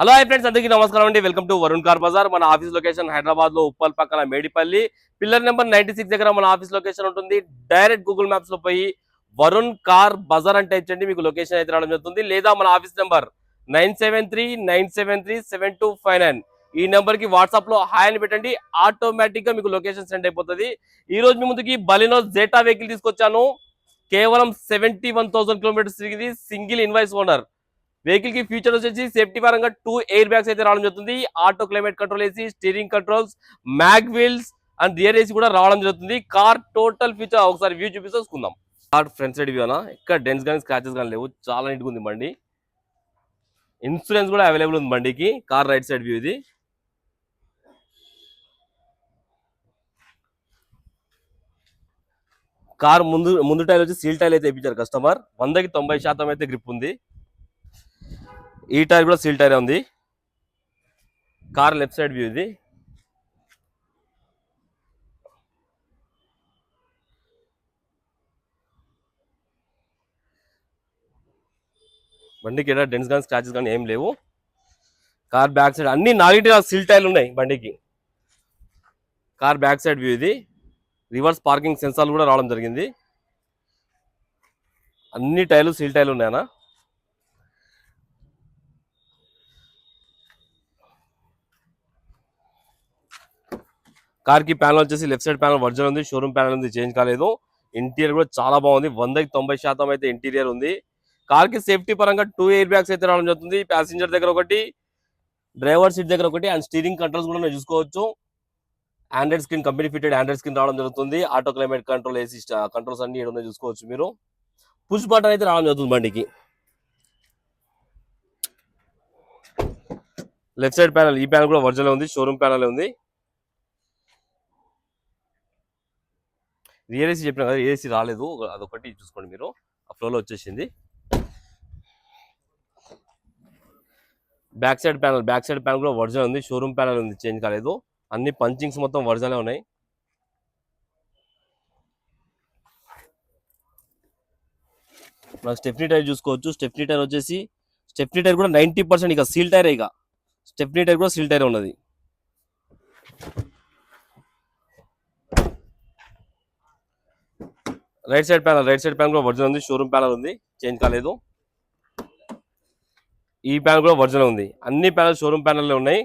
Hello hi friends, అందరికీ నమస్కారం అండి. Welcome to Varun car bazaar. మన ఆఫీస్ లొకేషన్ హైదరాబాద్ లో ఉప్పల్ పక్కన మేడిపల్లి పిల్లర్ నెంబర్ 96 దగ్గర మన ఆఫీస్ లొకేషన్ ఉంటుంది. డైరెక్ట్ గూగుల్ మ్యాప్స్ లో పోయి వరుణ్ కార్ బజార్ అంటే ఇచ్చండి, మీకు లొకేషన్ అయితే రావడం జరుగుతుంది. లేదా మన ఆఫీస్ నెంబర్ 9739737259 ఈ నెంబర్ కి వాట్సాప్ లో హాయ్ అని పెట్టండి. ఆటోమేటిక్ గా మీకు లొకేషన్ సెండ్ అయిపోతుంది. ఈ రోజు మీ ముందుకి బలినో జెటా వెహికల్ తీసుకొచ్చాను. కేవలం 71,000 కిలోమీటర్స్ తిరిగింది. Single invoice owner. వెహికల్ కి ఫీచర్ వచ్చేసి సేఫ్టీ పరంగా 2 ఎయిర్ బ్యాగ్స్ అయితే రావడం జరుగుతుంది. Auto climate control AC, steering controls, mag wheels and rear AC కూడా రావడం జరుగుతుంది. కార్ టోటల్ ఫీచర్ ఒకసారి వ్యూ చూపిస్తే చూసుకుందాం. కార్ ఫ్రంట్ సైడ్ వ్యూ అనా, ఇక్కడ డెన్స్ కానీ స్క్రాచెస్ కానీ లేవు, చాలా నీట్గా ఉంది బండి. ఇన్సూరెన్స్ కూడా అవైలబుల్ ఉంది బండికి. కార్ రైట్ సైడ్ వ్యూ ఇది. కార్ ముందు టైర్ వచ్చి సీల్ టైర్ అయితే ఇప్పించారు కస్టమర్. 100కి 90% అయితే గ్రిప్ ఉంది. ఈ టైర్ కూడా సీల్ టైర్ ఉంది. కార్ లెఫ్ట్ సైడ్ వ్యూ ఇది. బండికి ఎక్కడ డెన్స్ కానీ స్క్రాచెస్ కానీ ఏం లేవు. కార్ బ్యాక్ సైడ్ అన్ని 4 సీల్ టైర్లు ఉన్నాయి బండికి. కార్ బ్యాక్ సైడ్ వ్యూ ఇది. రివర్స్ పార్కింగ్ సెన్సార్లు కూడా రావడం జరిగింది. అన్ని టైర్లు సీల్ టైర్లు ఉన్నాయన్నా. కార్ కి ప్యానల్ వచ్చేసి లెఫ్ట్ సైడ్ ప్యానల్ ఒరిజినల్ ఉంది, షోరూమ్ ప్యానల్ ఉంది, చేంజ్ కాలేదు. ఇంటీరియర్ కూడా చాలా బాగుంది. 100కి 90% అయితే ఇంటీరియర్ ఉంది. కార్ కి సేఫ్టీ పరంగా 2 ఎయిర్ బ్యాగ్స్ అయితే రావడం జరుగుతుంది. ప్యాసింజర్ దగ్గర ఒకటి, డ్రైవర్ సీట్ దగ్గర ఒకటి అండ్ స్టీరింగ్ కంట్రోల్స్ కూడా చూసుకోవచ్చు. Android screen, company fitted Android screen రావడం జరుగుతుంది. Auto climate control, AC controls అన్ని ఇక్కడ చూసుకోవచ్చు మీరు. పుష్ బటన్ అయితే రావడం జరుగుతుంది బండికి. లెఫ్ట్ సైడ్ ప్యానల్, ఈ ప్యానల్ కూడా ఒరిజినల్ ఉంది, షోరూమ్ ప్యానల్ ఉంది. రియల్ ఏసీ చెప్పిన కదా, ఏసీ రాలేదు, అదొకటి చూసుకోండి మీరు. ఆ ఫ్లోలో వచ్చేసింది. బ్యాక్ సైడ్ ప్యానల్ కూడా ఒరిజినల్ ఉంది, షోరూమ్ ప్యానల్ ఉంది, చేంజ్ కాలేదు. అన్ని పంచింగ్స్ మొత్తం ఒరిజినల్ ఉన్నాయి. స్టెప్నీ టైర్ చూసుకోవచ్చు. స్టెప్నీ టైర్ కూడా 90% ఇక సీల్ టైర్. ఇక స్టెప్నీ టైర్ కూడా సీల్ టైర్ ఉన్నది. రైట్ సైడ్ ప్యానల్ కూడా ఒరిజినల్ ఉంది, షోరూమ్ ప్యానల్ ఉంది, చేంజ్ కాలేదు. ఈ ప్యానల్ కూడా ఒరిజినల్ ఉంది. అన్ని ప్యానల్ షోరూమ్ ప్యానల్ ఉన్నాయి.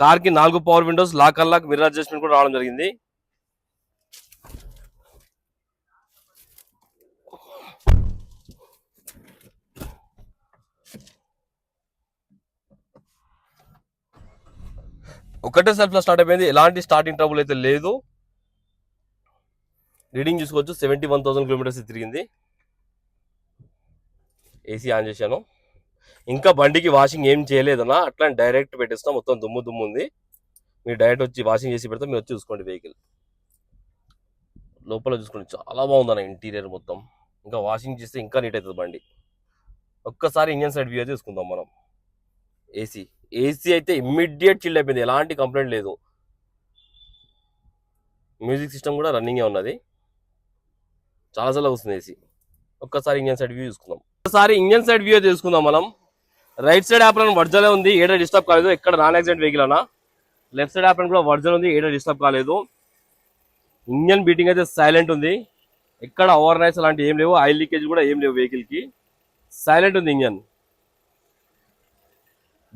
కార్ కి 4 power windows, lock unlock, mirror adjustment కూడా రావడం జరిగింది. ఒకటే సెల్ఫ్ లో స్టార్ట్ అయిపోయింది. ఎలాంటి స్టార్టింగ్ ట్రబుల్ అయితే లేదు. రీడింగ్ చూసుకోవచ్చు, 71,000 కిలోమీటర్స్ తిరిగింది. ఏసీ ఆన్ చేశాను. ఇంకా బండికి వాషింగ్ ఏం చేయలేదన్నా, అట్లా డైరెక్ట్ పెట్టేస్తాం. మొత్తం దుమ్ము ఉంది. మీరు డైరెక్ట్ వచ్చి వాషింగ్ చేసి పెడతాం, మీరు వచ్చి చూసుకోండి. వెహికల్ లోపల చూసుకోండి, చాలా బాగుందన్న ఇంటీరియర్ మొత్తం. ఇంకా వాషింగ్ చేస్తే ఇంకా నీట్ అవుతుంది బండి. ఒక్కసారి ఇంజన్ సైడ్ వ్యూ అయితే చూసుకుందాం మనం. ఏసీ అయితే ఇమ్మీడియట్ చిల్డ్ అయిపోయింది, ఎలాంటి కంప్లైంట్ లేదు. మ్యూజిక్ సిస్టమ్ కూడా రన్నింగే ఉన్నది, చాలా వస్తుంది ఏసీ. ఒక్కసారి ఇంజన్ సైడ్ వ్యూ చూసుకుందాం మనం. రైట్ సైడ్ యాప్రన్ వర్జలే ఉంది, ఏడా డిస్టర్బ్ కాలేదు. ఎక్కడ నాన్ యాక్సిడెంట్ వెహికల్ అన్నా. లెఫ్ట్ సైడ్ యాప్రన్ కూడా వర్జల్ ఉంది, ఏడా డిస్టర్బ్ కాలేదు. ఇంజన్ బీటింగ్ అయితే సైలెంట్ ఉంది, ఎక్కడ ఓవర్ నైట్స్ అలాంటి ఏం లేవు. ఆయిల్ లీకేజ్ కూడా ఏం లేవు వెహికల్ కి. సైలెంట్ ఉంది ఇంజన్.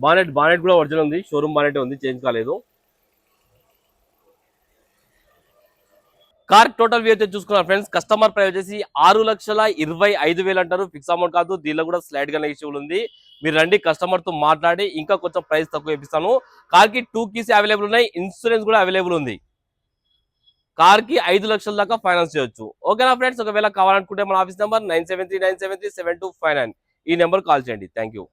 బానెట్ కూడా ఒరిజినల్ ఉంది, షోరూమ్ బానెట్ ఉంది, చేంజ్ కాలేదు. కార్ టోటల్ వ్యూ అయితే చూసుకున్నారు ఫ్రెండ్స్. కస్టమర్ ప్రైస్ వచ్చేసి 6,25,000 అంటారు. ఫిక్స్ అమౌంట్ కాదు, దీనిలో కూడా స్లైడ్ గా నెగోషియబుల్ ఉంది. మీరు రండి, కస్టమర్ తో మాట్లాడి ఇంకా కొంచెం ప్రైస్ తక్కువ ఇప్పిస్తాను. కార్ కి 2 కీస్ అవైలబుల్ ఉన్నాయి, ఇన్సూరెన్స్ కూడా అవైలబుల్ ఉంది. కార్ కి 5 లక్షల దాకా ఫైనాన్స్ చేయొచ్చు. ఓకేనా ఫ్రెండ్స్? ఒకవేళ కావాలనుకుంటే మన ఆఫీస్ నెంబర్ 9739737259 ఈ నెంబర్ కాల్ చేయండి. Thank you.